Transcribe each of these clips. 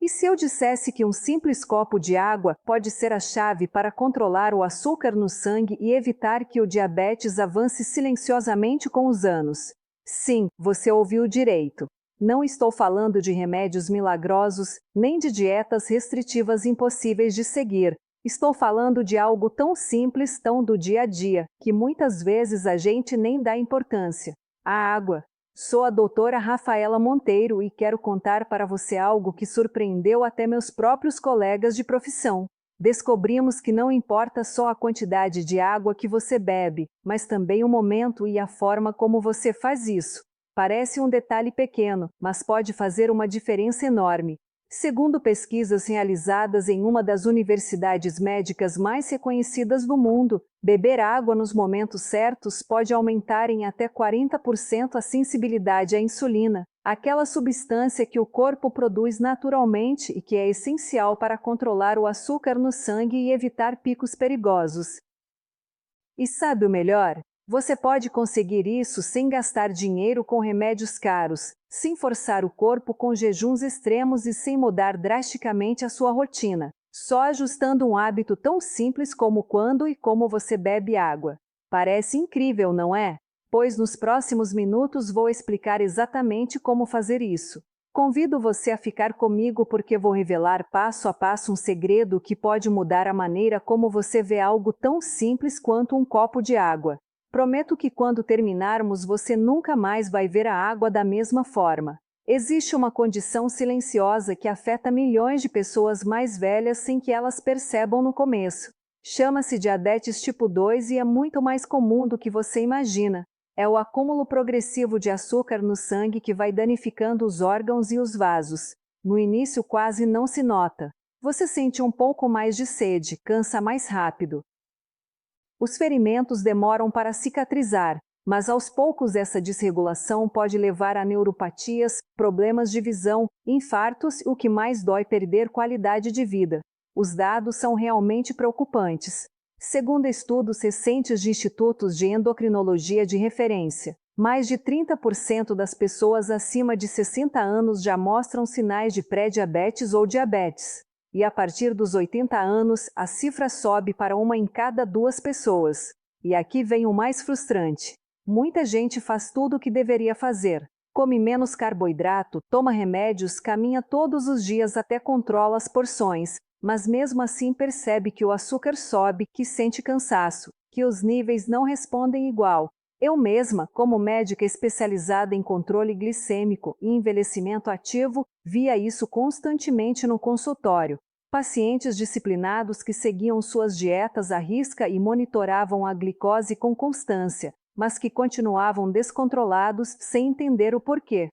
E se eu dissesse que um simples copo de água pode ser a chave para controlar o açúcar no sangue e evitar que o diabetes avance silenciosamente com os anos? Sim, você ouviu direito. Não estou falando de remédios milagrosos, nem de dietas restritivas impossíveis de seguir. Estou falando de algo tão simples, tão do dia a dia, que muitas vezes a gente nem dá importância. A água. Sou a doutora Rafaela Monteiro e quero contar para você algo que surpreendeu até meus próprios colegas de profissão. Descobrimos que não importa só a quantidade de água que você bebe, mas também o momento e a forma como você faz isso. Parece um detalhe pequeno, mas pode fazer uma diferença enorme. Segundo pesquisas realizadas em uma das universidades médicas mais reconhecidas do mundo, beber água nos momentos certos pode aumentar em até 40% a sensibilidade à insulina, aquela substância que o corpo produz naturalmente e que é essencial para controlar o açúcar no sangue e evitar picos perigosos. E sabe o melhor? Você pode conseguir isso sem gastar dinheiro com remédios caros, sem forçar o corpo com jejuns extremos e sem mudar drasticamente a sua rotina, só ajustando um hábito tão simples como quando e como você bebe água. Parece incrível, não é? Pois nos próximos minutos vou explicar exatamente como fazer isso. Convido você a ficar comigo porque vou revelar passo a passo um segredo que pode mudar a maneira como você vê algo tão simples quanto um copo de água. Prometo que quando terminarmos você nunca mais vai ver a água da mesma forma. Existe uma condição silenciosa que afeta milhões de pessoas mais velhas sem que elas percebam no começo. Chama-se diabetes tipo 2 e é muito mais comum do que você imagina. É o acúmulo progressivo de açúcar no sangue que vai danificando os órgãos e os vasos. No início quase não se nota. Você sente um pouco mais de sede, cansa mais rápido. Os ferimentos demoram para cicatrizar, mas aos poucos essa desregulação pode levar a neuropatias, problemas de visão, infartos e o que mais dói, perder qualidade de vida. Os dados são realmente preocupantes. Segundo estudos recentes de institutos de endocrinologia de referência, mais de 30% das pessoas acima de 60 anos já mostram sinais de pré-diabetes ou diabetes. E a partir dos 80 anos, a cifra sobe para 1 em cada 2 pessoas. E aqui vem o mais frustrante. Muita gente faz tudo o que deveria fazer. Come menos carboidrato, toma remédios, caminha todos os dias até controla as porções, mas mesmo assim percebe que o açúcar sobe, que sente cansaço, que os níveis não respondem igual. Eu mesma, como médica especializada em controle glicêmico e envelhecimento ativo, via isso constantemente no consultório. Pacientes disciplinados que seguiam suas dietas à risca e monitoravam a glicose com constância, mas que continuavam descontrolados sem entender o porquê.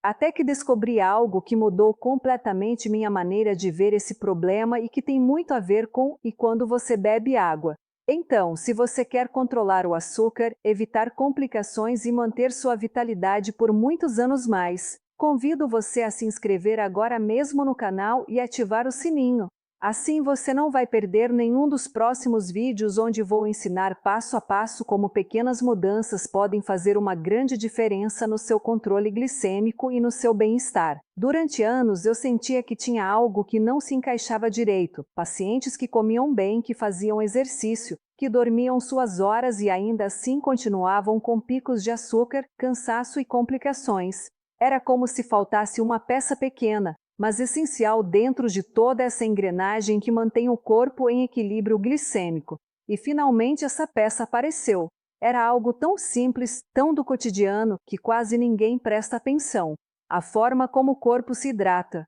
Até que descobri algo que mudou completamente minha maneira de ver esse problema e que tem muito a ver com e quando você bebe água. Então, se você quer controlar o açúcar, evitar complicações e manter sua vitalidade por muitos anos mais, convido você a se inscrever agora mesmo no canal e ativar o sininho. Assim você não vai perder nenhum dos próximos vídeos onde vou ensinar passo a passo como pequenas mudanças podem fazer uma grande diferença no seu controle glicêmico e no seu bem-estar. Durante anos eu sentia que tinha algo que não se encaixava direito, pacientes que comiam bem, que faziam exercício, que dormiam suas horas e ainda assim continuavam com picos de açúcar, cansaço e complicações. Era como se faltasse uma peça pequena, mas essencial dentro de toda essa engrenagem que mantém o corpo em equilíbrio glicêmico. E finalmente essa peça apareceu. Era algo tão simples, tão do cotidiano, que quase ninguém presta atenção. A forma como o corpo se hidrata.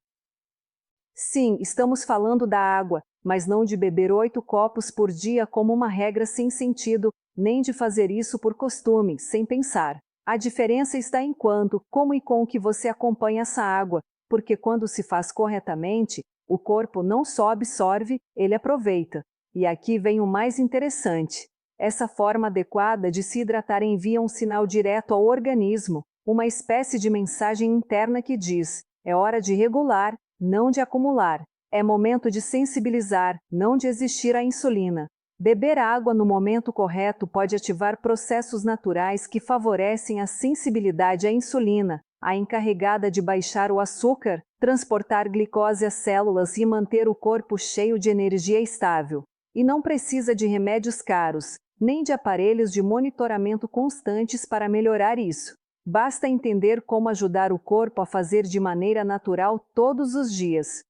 Sim, estamos falando da água, mas não de beber 8 copos por dia como uma regra sem sentido, nem de fazer isso por costume, sem pensar. A diferença está em quando, como e com que você acompanha essa água, porque quando se faz corretamente, o corpo não só absorve, ele aproveita. E aqui vem o mais interessante. Essa forma adequada de se hidratar envia um sinal direto ao organismo, uma espécie de mensagem interna que diz: é hora de regular, não de acumular. É momento de sensibilizar, não de existir a insulina. Beber água no momento correto pode ativar processos naturais que favorecem a sensibilidade à insulina, a encarregada de baixar o açúcar, transportar glicose às células e manter o corpo cheio de energia estável. E não precisa de remédios caros, nem de aparelhos de monitoramento constantes para melhorar isso. Basta entender como ajudar o corpo a fazer de maneira natural todos os dias.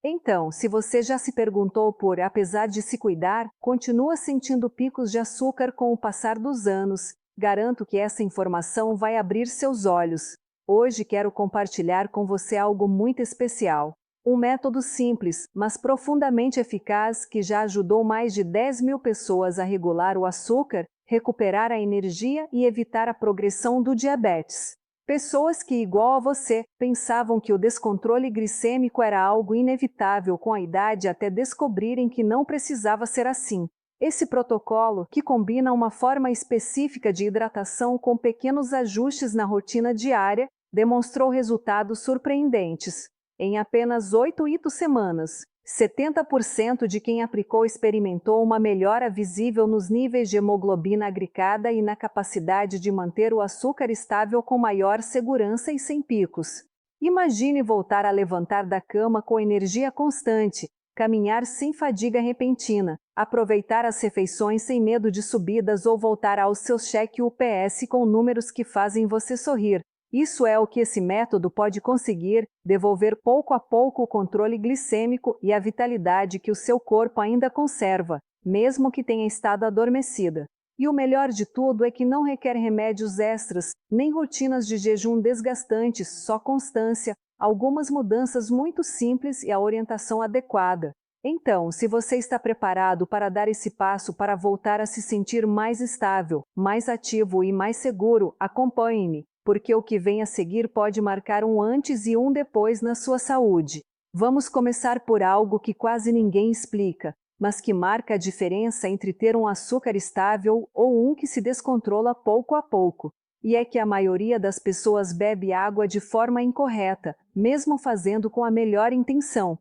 Então, se você já se perguntou por, apesar de se cuidar, continua sentindo picos de açúcar com o passar dos anos, garanto que essa informação vai abrir seus olhos. Hoje quero compartilhar com você algo muito especial. Um método simples, mas profundamente eficaz que já ajudou mais de 10.000 pessoas a regular o açúcar, recuperar a energia e evitar a progressão do diabetes. Pessoas que, igual a você, pensavam que o descontrole glicêmico era algo inevitável com a idade até descobrirem que não precisava ser assim. Esse protocolo, que combina uma forma específica de hidratação com pequenos ajustes na rotina diária, demonstrou resultados surpreendentes. Em apenas 8 semanas, 70% de quem aplicou experimentou uma melhora visível nos níveis de hemoglobina agregada e na capacidade de manter o açúcar estável com maior segurança e sem picos. Imagine voltar a levantar da cama com energia constante, caminhar sem fadiga repentina, aproveitar as refeições sem medo de subidas ou voltar ao seu cheque UPS com números que fazem você sorrir. Isso é o que esse método pode conseguir, devolver pouco a pouco o controle glicêmico e a vitalidade que o seu corpo ainda conserva, mesmo que tenha estado adormecida. E o melhor de tudo é que não requer remédios extras, nem rotinas de jejum desgastantes, só constância, algumas mudanças muito simples e a orientação adequada. Então, se você está preparado para dar esse passo para voltar a se sentir mais estável, mais ativo e mais seguro, acompanhe-me, porque o que vem a seguir pode marcar um antes e um depois na sua saúde. Vamos começar por algo que quase ninguém explica, mas que marca a diferença entre ter um açúcar estável ou um que se descontrola pouco a pouco. E é que a maioria das pessoas bebe água de forma incorreta, mesmo fazendo com a melhor intenção.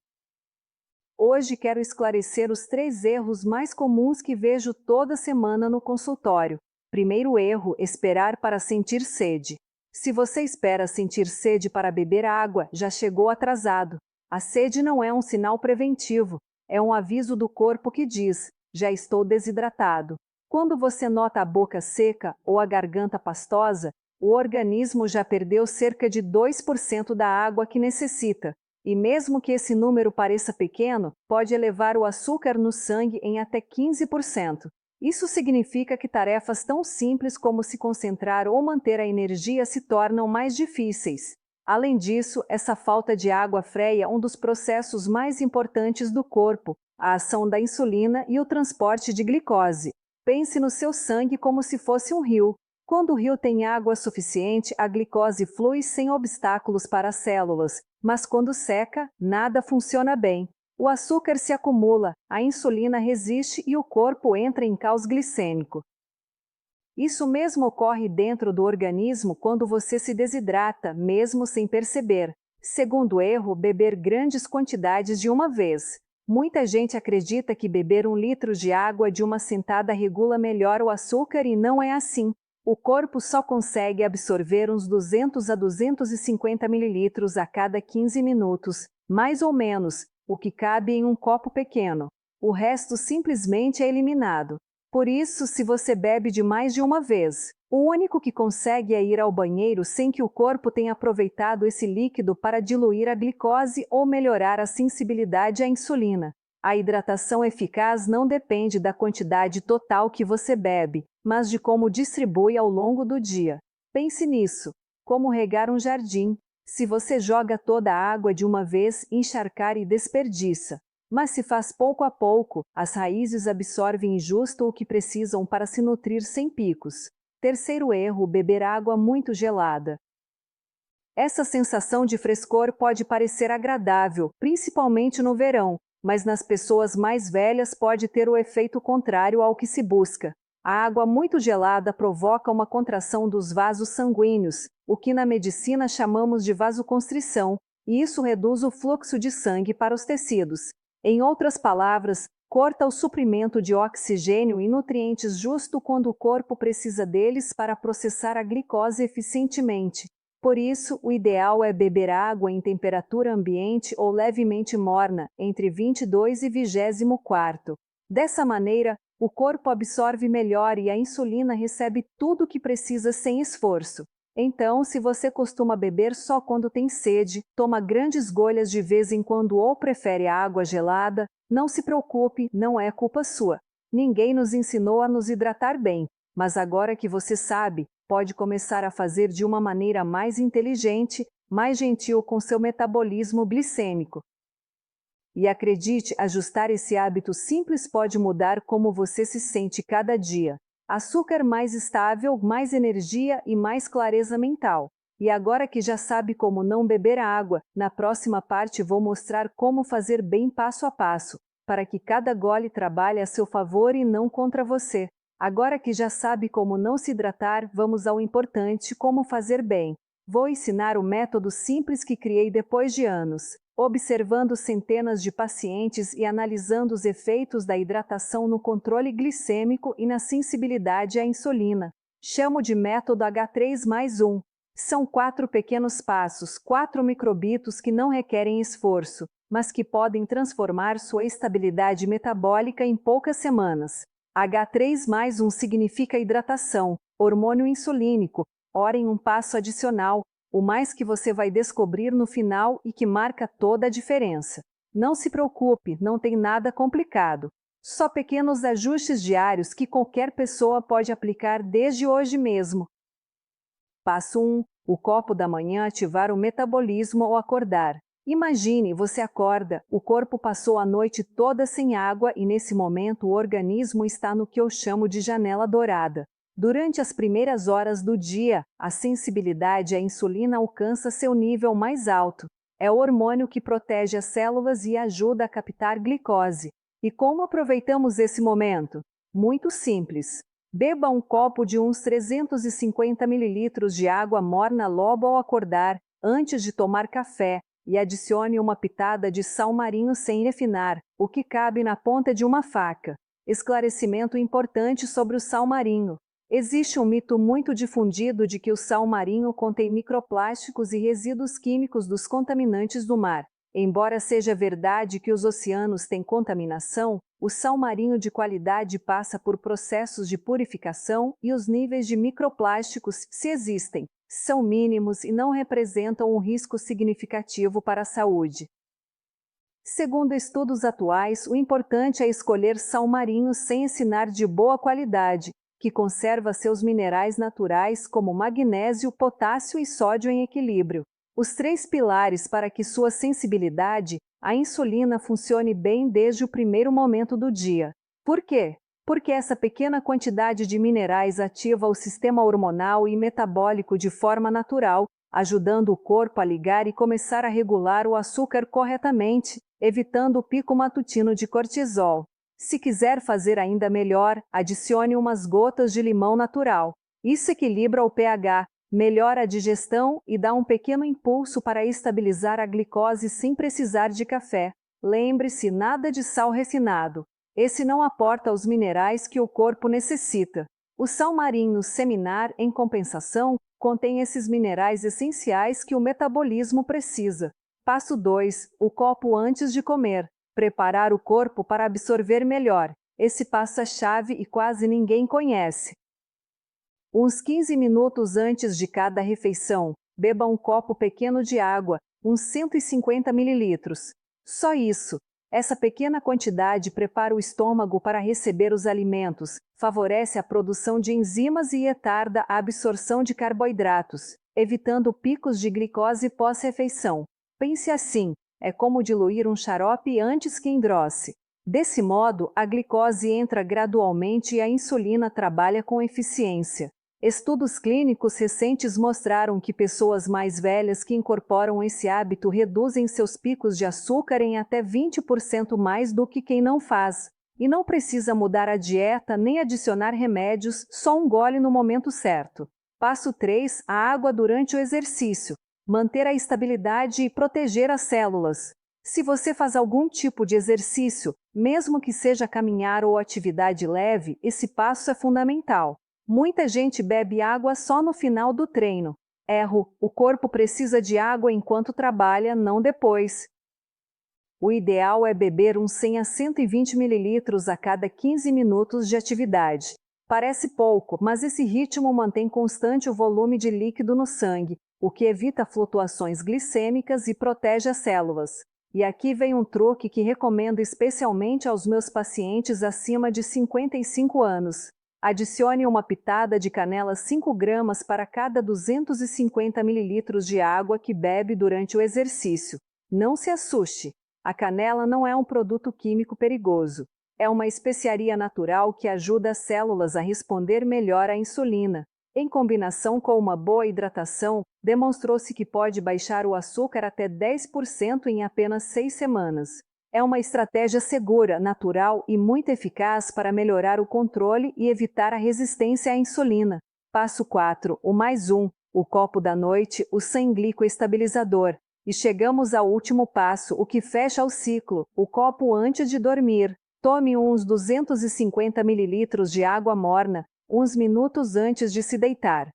Hoje quero esclarecer os 3 erros mais comuns que vejo toda semana no consultório. Primeiro erro: esperar para sentir sede. Se você espera sentir sede para beber água, já chegou atrasado. A sede não é um sinal preventivo, é um aviso do corpo que diz: já estou desidratado. Quando você nota a boca seca ou a garganta pastosa, o organismo já perdeu cerca de 2% da água que necessita. E mesmo que esse número pareça pequeno, pode elevar o açúcar no sangue em até 15%. Isso significa que tarefas tão simples como se concentrar ou manter a energia se tornam mais difíceis. Além disso, essa falta de água freia um dos processos mais importantes do corpo, a ação da insulina e o transporte de glicose. Pense no seu sangue como se fosse um rio. Quando o rio tem água suficiente, a glicose flui sem obstáculos para as células, mas quando seca, nada funciona bem. O açúcar se acumula, a insulina resiste e o corpo entra em caos glicêmico. Isso mesmo ocorre dentro do organismo quando você se desidrata, mesmo sem perceber. Segundo erro, beber grandes quantidades de uma vez. Muita gente acredita que beber 1 litro de água de uma sentada regula melhor o açúcar e não é assim. O corpo só consegue absorver uns 200 a 250 mililitros a cada 15 minutos, mais ou menos, o que cabe em um copo pequeno. O resto simplesmente é eliminado. Por isso, se você bebe de mais de uma vez, o único que consegue é ir ao banheiro sem que o corpo tenha aproveitado esse líquido para diluir a glicose ou melhorar a sensibilidade à insulina. A hidratação eficaz não depende da quantidade total que você bebe, mas de como distribui ao longo do dia. Pense nisso, como regar um jardim. Se você joga toda a água de uma vez, encharcar e desperdiça. Mas se faz pouco a pouco, as raízes absorvem justo o que precisam para se nutrir sem picos. Terceiro erro: beber água muito gelada. Essa sensação de frescor pode parecer agradável, principalmente no verão, mas nas pessoas mais velhas pode ter o efeito contrário ao que se busca. A água muito gelada provoca uma contração dos vasos sanguíneos, o que na medicina chamamos de vasoconstrição, e isso reduz o fluxo de sangue para os tecidos. Em outras palavras, corta o suprimento de oxigênio e nutrientes justo quando o corpo precisa deles para processar a glicose eficientemente. Por isso, o ideal é beber água em temperatura ambiente ou levemente morna, entre 22 e 24. Dessa maneira, o corpo absorve melhor e a insulina recebe tudo o que precisa sem esforço. Então, se você costuma beber só quando tem sede, toma grandes golhas de vez em quando ou prefere a água gelada, não se preocupe, não é culpa sua. Ninguém nos ensinou a nos hidratar bem, mas agora que você sabe, pode começar a fazer de uma maneira mais inteligente, mais gentil com seu metabolismo glicêmico. E acredite, ajustar esse hábito simples pode mudar como você se sente cada dia. Açúcar mais estável, mais energia e mais clareza mental. E agora que já sabe como não beber água, na próxima parte vou mostrar como fazer bem passo a passo, para que cada gole trabalhe a seu favor e não contra você. Agora que já sabe como não se hidratar, vamos ao importante, como fazer bem. Vou ensinar o método simples que criei depois de anos, observando centenas de pacientes e analisando os efeitos da hidratação no controle glicêmico e na sensibilidade à insulina. Chamo de método H3+1. São 4 pequenos passos, 4 microbitos que não requerem esforço, mas que podem transformar sua estabilidade metabólica em poucas semanas. H3+1 significa hidratação, hormônio insulínico. Ora em um passo adicional, o mais que você vai descobrir no final e que marca toda a diferença. Não se preocupe, não tem nada complicado. Só pequenos ajustes diários que qualquer pessoa pode aplicar desde hoje mesmo. Passo 1. O copo da manhã ativar o metabolismo ao acordar. Imagine, você acorda, o corpo passou a noite toda sem água e nesse momento o organismo está no que eu chamo de janela dourada. Durante as primeiras horas do dia, a sensibilidade à insulina alcança seu nível mais alto. É o hormônio que protege as células e ajuda a captar glicose. E como aproveitamos esse momento? Muito simples. Beba um copo de uns 350 ml de água morna logo ao acordar, antes de tomar café, e adicione uma pitada de sal marinho sem refinar, o que cabe na ponta de uma faca. Esclarecimento importante sobre o sal marinho. Existe um mito muito difundido de que o sal marinho contém microplásticos e resíduos químicos dos contaminantes do mar. Embora seja verdade que os oceanos têm contaminação, o sal marinho de qualidade passa por processos de purificação e os níveis de microplásticos, se existem, são mínimos e não representam um risco significativo para a saúde. Segundo estudos atuais, o importante é escolher sal marinho sem ensinar de boa qualidade, que conserva seus minerais naturais como magnésio, potássio e sódio em equilíbrio. Os 3 pilares para que sua sensibilidade à insulina funcione bem desde o primeiro momento do dia. Por quê? Porque essa pequena quantidade de minerais ativa o sistema hormonal e metabólico de forma natural, ajudando o corpo a ligar e começar a regular o açúcar corretamente, evitando o pico matutino de cortisol. Se quiser fazer ainda melhor, adicione umas gotas de limão natural. Isso equilibra o pH, melhora a digestão e dá um pequeno impulso para estabilizar a glicose sem precisar de café. Lembre-se, nada de sal refinado. Esse não aporta os minerais que o corpo necessita. O sal marinho seminar, em compensação, contém esses minerais essenciais que o metabolismo precisa. Passo 2. O copo antes de comer. Preparar o corpo para absorver melhor. Esse passo é chave e quase ninguém conhece. Uns 15 minutos antes de cada refeição, beba um copo pequeno de água, uns 150 ml. Só isso. Essa pequena quantidade prepara o estômago para receber os alimentos, favorece a produção de enzimas e retarda a absorção de carboidratos, evitando picos de glicose pós-refeição. Pense assim, é como diluir um xarope antes que engrosse. Desse modo, a glicose entra gradualmente e a insulina trabalha com eficiência. Estudos clínicos recentes mostraram que pessoas mais velhas que incorporam esse hábito reduzem seus picos de açúcar em até 20% mais do que quem não faz. E não precisa mudar a dieta nem adicionar remédios, só um gole no momento certo. Passo 3. A água durante o exercício. Manter a estabilidade e proteger as células. Se você faz algum tipo de exercício, mesmo que seja caminhar ou atividade leve, esse passo é fundamental. Muita gente bebe água só no final do treino. Erro, o corpo precisa de água enquanto trabalha, não depois. O ideal é beber uns 100 a 120 ml a cada 15 minutos de atividade. Parece pouco, mas esse ritmo mantém constante o volume de líquido no sangue, o que evita flutuações glicêmicas e protege as células. E aqui vem um truque que recomendo especialmente aos meus pacientes acima de 55 anos. Adicione uma pitada de canela 5 gramas para cada 250 ml de água que bebe durante o exercício. Não se assuste, a canela não é um produto químico perigoso. É uma especiaria natural que ajuda as células a responder melhor à insulina. Em combinação com uma boa hidratação, demonstrou-se que pode baixar o açúcar até 10% em apenas 6 semanas. É uma estratégia segura, natural e muito eficaz para melhorar o controle e evitar a resistência à insulina. Passo 4. O mais um. O copo da noite, o sanglicoestabilizador. E chegamos ao último passo, o que fecha o ciclo, o copo antes de dormir. Tome uns 250 ml de água morna, uns minutos antes de se deitar.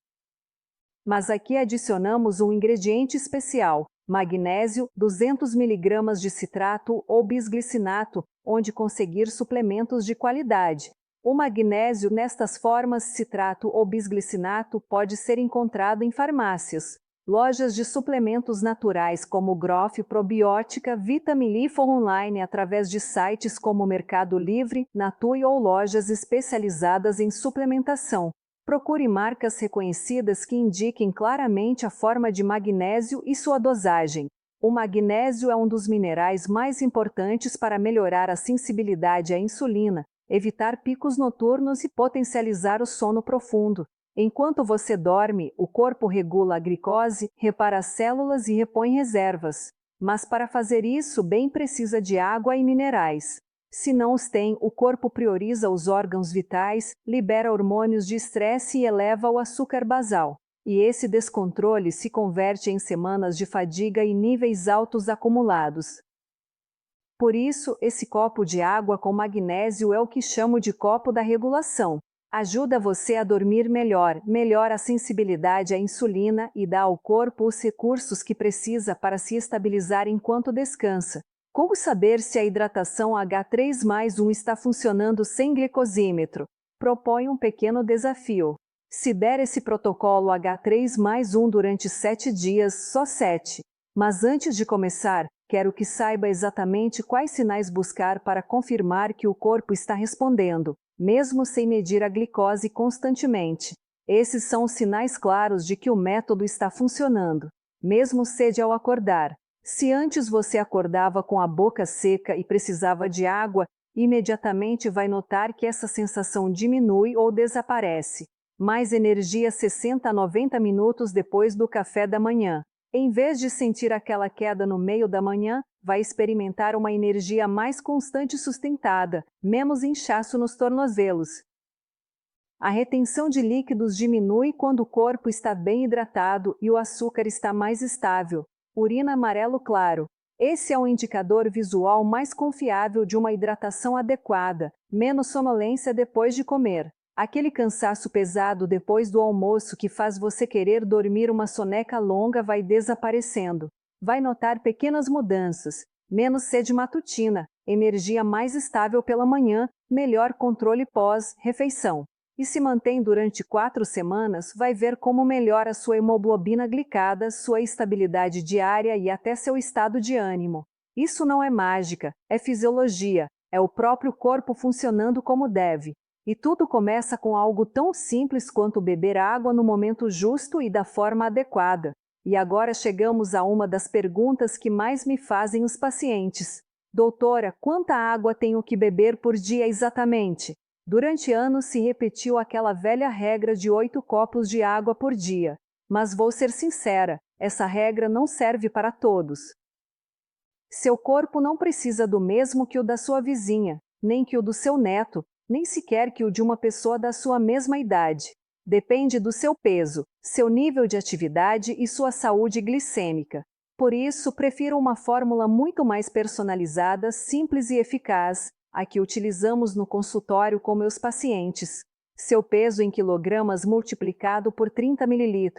Mas aqui adicionamos um ingrediente especial, magnésio, 200 mg de citrato ou bisglicinato, onde conseguir suplementos de qualidade. O magnésio nestas formas citrato ou bisglicinato pode ser encontrado em farmácias, lojas de suplementos naturais como Groff Probiótica, Vitamilifo online através de sites como Mercado Livre, Natui ou lojas especializadas em suplementação. Procure marcas reconhecidas que indiquem claramente a forma de magnésio e sua dosagem. O magnésio é um dos minerais mais importantes para melhorar a sensibilidade à insulina, evitar picos noturnos e potencializar o sono profundo. Enquanto você dorme, o corpo regula a glicose, repara as células e repõe reservas. Mas para fazer isso, bem precisa de água e minerais. Se não os tem, o corpo prioriza os órgãos vitais, libera hormônios de estresse e eleva o açúcar basal. E esse descontrole se converte em semanas de fadiga e níveis altos acumulados. Por isso, esse copo de água com magnésio é o que chamo de copo da regulação. Ajuda você a dormir melhor, melhora a sensibilidade à insulina e dá ao corpo os recursos que precisa para se estabilizar enquanto descansa. Como saber se a hidratação H3+1 está funcionando sem glicosímetro? Propõe um pequeno desafio. Se der esse protocolo H3+1 durante 7 dias, só 7. Mas antes de começar, quero que saiba exatamente quais sinais buscar para confirmar que o corpo está respondendo, mesmo sem medir a glicose constantemente. Esses são os sinais claros de que o método está funcionando. Mesmo sede ao acordar. Se antes você acordava com a boca seca e precisava de água, imediatamente vai notar que essa sensação diminui ou desaparece. Mais energia 60 a 90 minutos depois do café da manhã. Em vez de sentir aquela queda no meio da manhã, vai experimentar uma energia mais constante e sustentada, menos inchaço nos tornozelos. A retenção de líquidos diminui quando o corpo está bem hidratado e o açúcar está mais estável. Urina amarelo claro. Esse é um indicador visual mais confiável de uma hidratação adequada, menos sonolência depois de comer. Aquele cansaço pesado depois do almoço que faz você querer dormir uma soneca longa vai desaparecendo. Vai notar pequenas mudanças, menos sede matutina, energia mais estável pela manhã, melhor controle pós-refeição. E se mantém durante 4 semanas, vai ver como melhora sua hemoglobina glicada, sua estabilidade diária e até seu estado de ânimo. Isso não é mágica, é fisiologia, é o próprio corpo funcionando como deve. E tudo começa com algo tão simples quanto beber água no momento justo e da forma adequada. E agora chegamos a uma das perguntas que mais me fazem os pacientes. Doutora, quanta água tenho que beber por dia exatamente? Durante anos se repetiu aquela velha regra de 8 copos de água por dia. Mas vou ser sincera, essa regra não serve para todos. Seu corpo não precisa do mesmo que o da sua vizinha, nem que o do seu neto, nem sequer que o de uma pessoa da sua mesma idade. Depende do seu peso, seu nível de atividade e sua saúde glicêmica. Por isso, prefiro uma fórmula muito mais personalizada, simples e eficaz, a que utilizamos no consultório com meus pacientes. Seu peso em quilogramas multiplicado por 30 ml.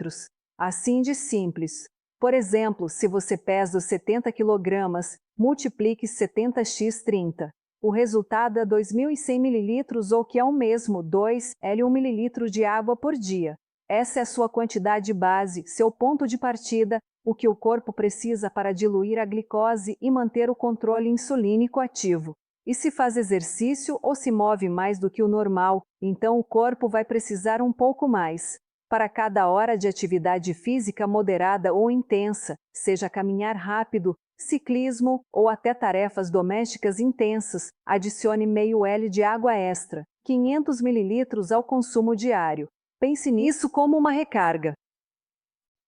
Assim de simples. Por exemplo, se você pesa 70 kg, multiplique 70x30. O resultado é 2.100 ml ou que é o mesmo, 2,1 ml de água por dia. Essa é a sua quantidade base, seu ponto de partida, o que o corpo precisa para diluir a glicose e manter o controle insulínico ativo. E se faz exercício ou se move mais do que o normal, então o corpo vai precisar um pouco mais. Para cada hora de atividade física moderada ou intensa, seja caminhar rápido, ciclismo ou até tarefas domésticas intensas, adicione meio L de água extra, 500 ml ao consumo diário. Pense nisso como uma recarga.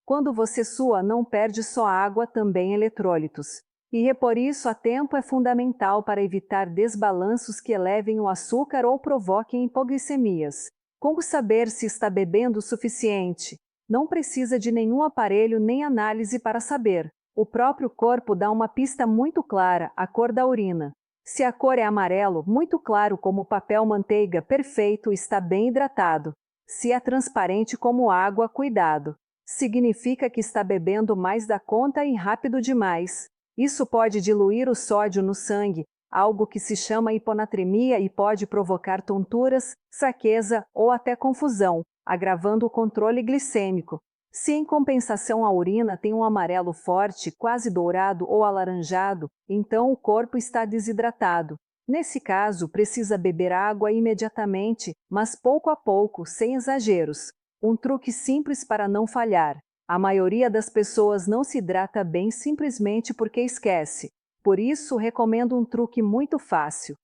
Quando você sua, não perde só água, também eletrólitos. E repor isso a tempo é fundamental para evitar desbalanços que elevem o açúcar ou provoquem hipoglicemias. Como saber se está bebendo o suficiente? Não precisa de nenhum aparelho nem análise para saber. O próprio corpo dá uma pista muito clara, a cor da urina. Se a cor é amarelo, muito claro como papel manteiga, perfeito, está bem hidratado. Se é transparente como água, cuidado. Significa que está bebendo mais da conta e rápido demais. Isso pode diluir o sódio no sangue, algo que se chama hiponatremia e pode provocar tonturas, fraqueza ou até confusão, agravando o controle glicêmico. Se em compensação a urina tem um amarelo forte, quase dourado ou alaranjado, então o corpo está desidratado. Nesse caso, precisa beber água imediatamente, mas pouco a pouco, sem exageros. Um truque simples para não falhar. A maioria das pessoas não se hidrata bem simplesmente porque esquece. Por isso, recomendo um truque muito fácil.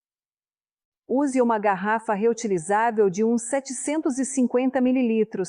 Use uma garrafa reutilizável de uns 750 ml.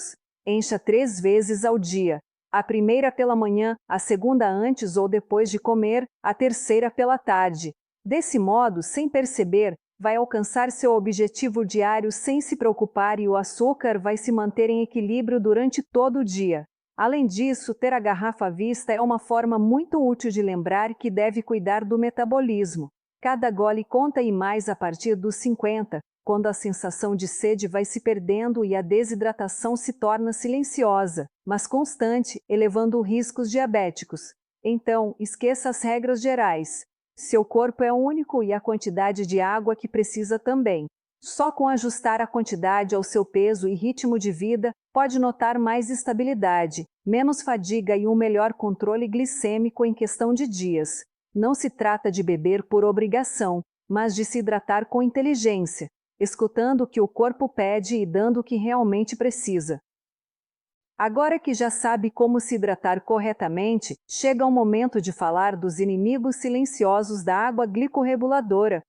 Encha 3 vezes ao dia. A primeira pela manhã, a segunda antes ou depois de comer, a terceira pela tarde. Desse modo, sem perceber, vai alcançar seu objetivo diário sem se preocupar e o açúcar vai se manter em equilíbrio durante todo o dia. Além disso, ter a garrafa à vista é uma forma muito útil de lembrar que deve cuidar do metabolismo. Cada gole conta e mais a partir dos 50, quando a sensação de sede vai se perdendo e a desidratação se torna silenciosa, mas constante, elevando riscos diabéticos. Então, esqueça as regras gerais. Seu corpo é único e a quantidade de água que precisa também. Só com ajustar a quantidade ao seu peso e ritmo de vida, pode notar mais estabilidade, menos fadiga e um melhor controle glicêmico em questão de dias. Não se trata de beber por obrigação, mas de se hidratar com inteligência, escutando o que o corpo pede e dando o que realmente precisa. Agora que já sabe como se hidratar corretamente, chega o momento de falar dos inimigos silenciosos da água glicorreguladora.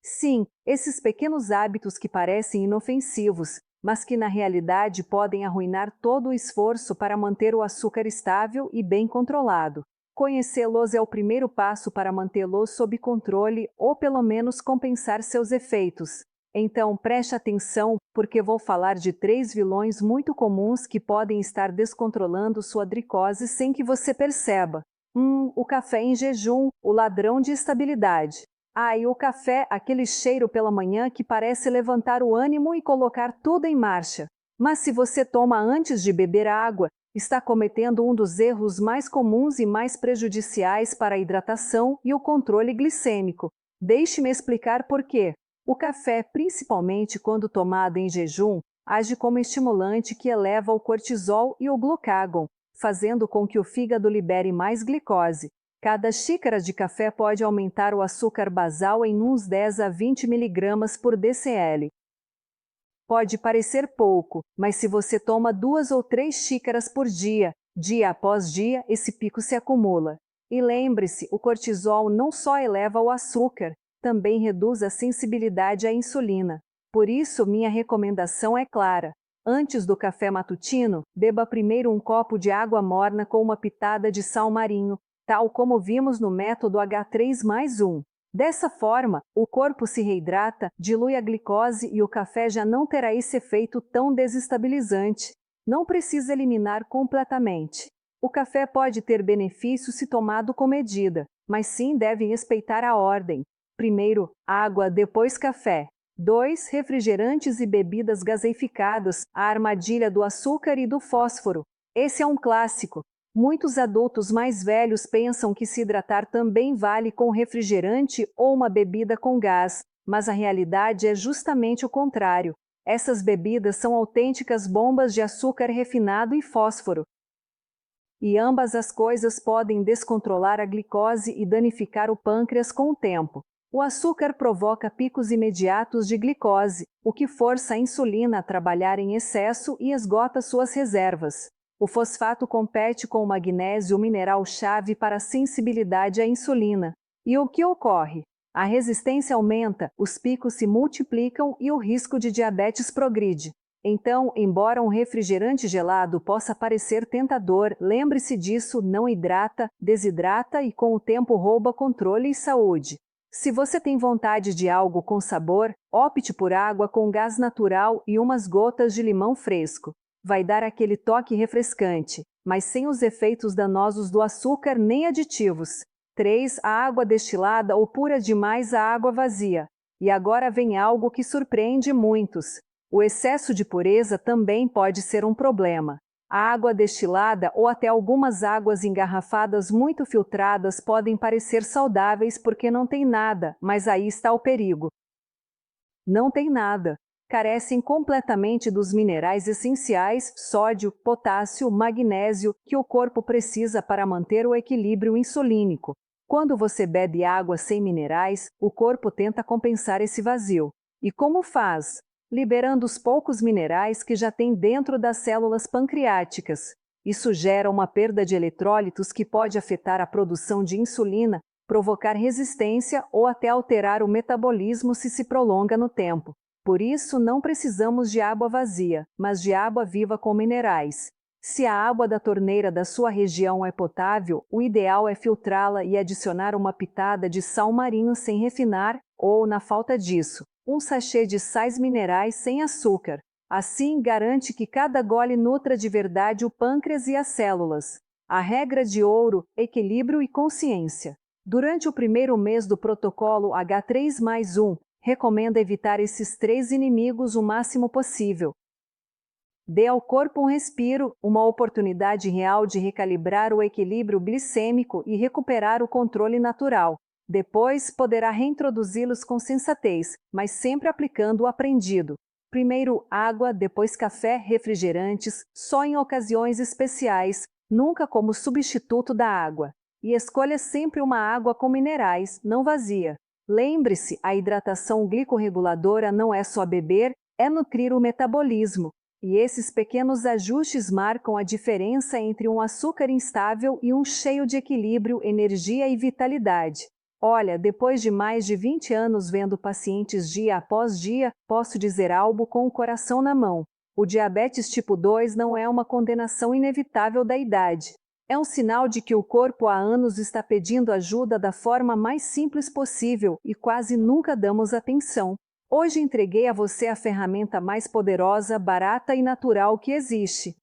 Sim, esses pequenos hábitos que parecem inofensivos, mas que na realidade podem arruinar todo o esforço para manter o açúcar estável e bem controlado. Conhecê-los é o primeiro passo para mantê-los sob controle ou pelo menos compensar seus efeitos. Então preste atenção, porque vou falar de 3 vilões muito comuns que podem estar descontrolando sua glicose sem que você perceba. O café em jejum, o ladrão de estabilidade. E o café, aquele cheiro pela manhã que parece levantar o ânimo e colocar tudo em marcha. Mas se você toma antes de beber água, está cometendo um dos erros mais comuns e mais prejudiciais para a hidratação e o controle glicêmico. Deixe-me explicar por quê. O café, principalmente quando tomado em jejum, age como estimulante que eleva o cortisol e o glucagon, fazendo com que o fígado libere mais glicose. Cada xícara de café pode aumentar o açúcar basal em uns 10 a 20 mg por decl. Pode parecer pouco, mas se você toma 2 ou 3 xícaras por dia, dia após dia, esse pico se acumula. E lembre-se, o cortisol não só eleva o açúcar, também reduz a sensibilidade à insulina. Por isso, minha recomendação é clara. Antes do café matutino, beba primeiro um copo de água morna com uma pitada de sal marinho, tal como vimos no método H3+1. Dessa forma, o corpo se reidrata, dilui a glicose e o café já não terá esse efeito tão desestabilizante. Não precisa eliminar completamente. O café pode ter benefício se tomado com medida, mas sim deve respeitar a ordem. Primeiro, água, depois café. 2. Refrigerantes e bebidas gaseificadas, a armadilha do açúcar e do fósforo. Esse é um clássico. Muitos adultos mais velhos pensam que se hidratar também vale com refrigerante ou uma bebida com gás, mas a realidade é justamente o contrário. Essas bebidas são autênticas bombas de açúcar refinado e fósforo. E ambas as coisas podem descontrolar a glicose e danificar o pâncreas com o tempo. O açúcar provoca picos imediatos de glicose, o que força a insulina a trabalhar em excesso e esgota suas reservas. O fosfato compete com o magnésio, o mineral-chave para a sensibilidade à insulina. E o que ocorre? A resistência aumenta, os picos se multiplicam e o risco de diabetes progride. Então, embora um refrigerante gelado possa parecer tentador, lembre-se disso, não hidrata, desidrata e com o tempo rouba controle e saúde. Se você tem vontade de algo com sabor, opte por água com gás natural e umas gotas de limão fresco. Vai dar aquele toque refrescante, mas sem os efeitos danosos do açúcar nem aditivos. 3. A água destilada ou pura demais a água vazia. E agora vem algo que surpreende muitos. O excesso de pureza também pode ser um problema. A água destilada ou até algumas águas engarrafadas muito filtradas podem parecer saudáveis porque não tem nada, mas aí está o perigo. Não tem nada. Carecem completamente dos minerais essenciais, sódio, potássio, magnésio, que o corpo precisa para manter o equilíbrio insulínico. Quando você bebe água sem minerais, o corpo tenta compensar esse vazio. E como faz? Liberando os poucos minerais que já tem dentro das células pancreáticas. Isso gera uma perda de eletrólitos que pode afetar a produção de insulina, provocar resistência ou até alterar o metabolismo se prolonga no tempo. Por isso, não precisamos de água vazia, mas de água viva com minerais. Se a água da torneira da sua região é potável, o ideal é filtrá-la e adicionar uma pitada de sal marinho sem refinar, ou, na falta disso, um sachê de sais minerais sem açúcar. Assim, garante que cada gole nutra de verdade o pâncreas e as células. A regra de ouro: equilíbrio e consciência. Durante o primeiro mês do protocolo H3+1, recomenda evitar esses 3 inimigos o máximo possível. Dê ao corpo um respiro, uma oportunidade real de recalibrar o equilíbrio glicêmico e recuperar o controle natural. Depois, poderá reintroduzi-los com sensatez, mas sempre aplicando o aprendido. Primeiro água, depois café, refrigerantes, só em ocasiões especiais, nunca como substituto da água. E escolha sempre uma água com minerais, não vazia. Lembre-se, a hidratação glicorreguladora não é só beber, é nutrir o metabolismo. E esses pequenos ajustes marcam a diferença entre um açúcar instável e um cheio de equilíbrio, energia e vitalidade. Olha, depois de mais de 20 anos vendo pacientes dia após dia, posso dizer algo com o coração na mão. O diabetes tipo 2 não é uma condenação inevitável da idade. É um sinal de que o corpo há anos está pedindo ajuda da forma mais simples possível e quase nunca damos atenção. Hoje entreguei a você a ferramenta mais poderosa, barata e natural que existe.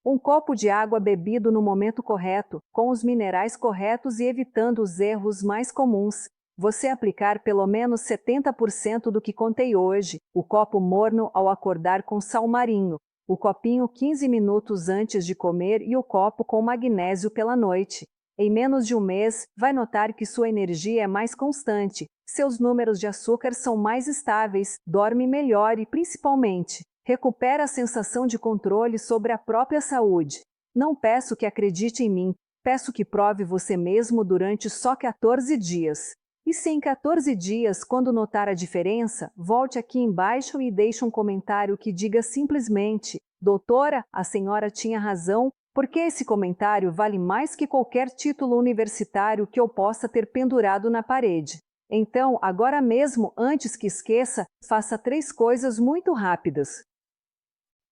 Um copo de água bebido no momento correto, com os minerais corretos e evitando os erros mais comuns. Você aplicar pelo menos 70% do que contei hoje, o copo morno ao acordar com sal marinho, o copinho 15 minutos antes de comer e o copo com magnésio pela noite. Em menos de um mês, vai notar que sua energia é mais constante, seus números de açúcar são mais estáveis, dorme melhor e, principalmente, recupera a sensação de controle sobre a própria saúde. Não peço que acredite em mim, peço que prove você mesmo durante só 14 dias. E se em 14 dias, quando notar a diferença, volte aqui embaixo e deixe um comentário que diga simplesmente: doutora, a senhora tinha razão, porque esse comentário vale mais que qualquer título universitário que eu possa ter pendurado na parede. Então, agora mesmo, antes que esqueça, faça 3 coisas muito rápidas.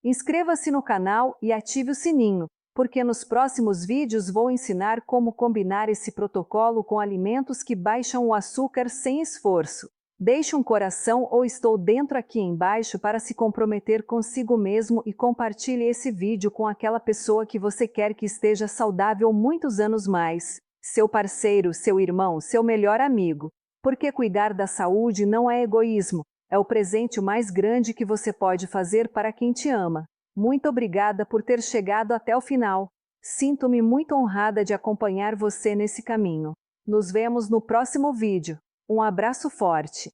Inscreva-se no canal e ative o sininho, porque nos próximos vídeos vou ensinar como combinar esse protocolo com alimentos que baixam o açúcar sem esforço. Deixe um coração ou estou dentro aqui embaixo para se comprometer consigo mesmo e compartilhe esse vídeo com aquela pessoa que você quer que esteja saudável muitos anos mais. Seu parceiro, seu irmão, seu melhor amigo. Porque cuidar da saúde não é egoísmo, é o presente mais grande que você pode fazer para quem te ama. Muito obrigada por ter chegado até o final. Sinto-me muito honrada de acompanhar você nesse caminho. Nos vemos no próximo vídeo. Um abraço forte.